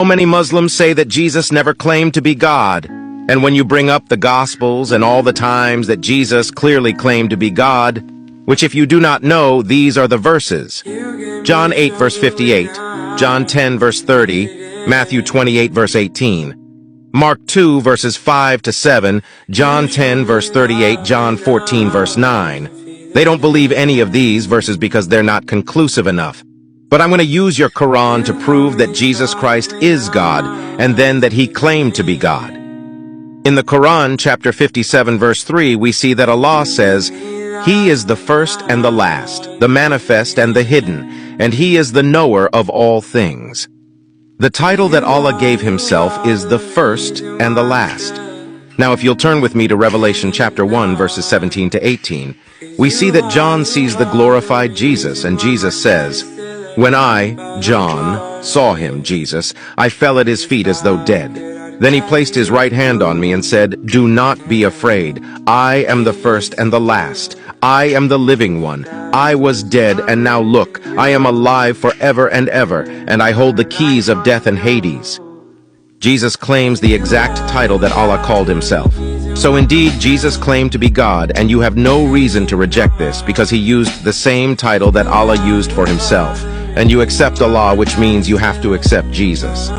So many Muslims say that Jesus never claimed to be God. And when you bring up the Gospels and all the times that Jesus clearly claimed to be God, which if you do not know, these are the verses. John 8 verse 58, John 10 verse 30, Matthew 28 verse 18, Mark 2 verses 5 to 7, John 10 verse 38, John 14 verse 9. They don't believe any of these verses because they're not conclusive enough. But I'm going to use your Quran to prove that Jesus Christ is God, and then that he claimed to be God. In the Quran, chapter 57, verse 3, we see that Allah says, "He is the first and the last, the manifest and the hidden, and he is the knower of all things." The title that Allah gave himself is the first and the last. Now, if you'll turn with me to Revelation chapter 1, verses 17 to 18, we see that John sees the glorified Jesus, and Jesus says, "When I, John, saw him, Jesus, I fell at his feet as though dead. Then he placed his right hand on me and said, 'Do not be afraid. I am the first and the last. I am the living one. I was dead, and now look, I am alive forever and ever, and I hold the keys of death and Hades.'" Jesus claims the exact title that Allah called himself. So indeed, Jesus claimed to be God, and you have no reason to reject this because he used the same title that Allah used for himself. And you accept Allah, which means you have to accept Jesus.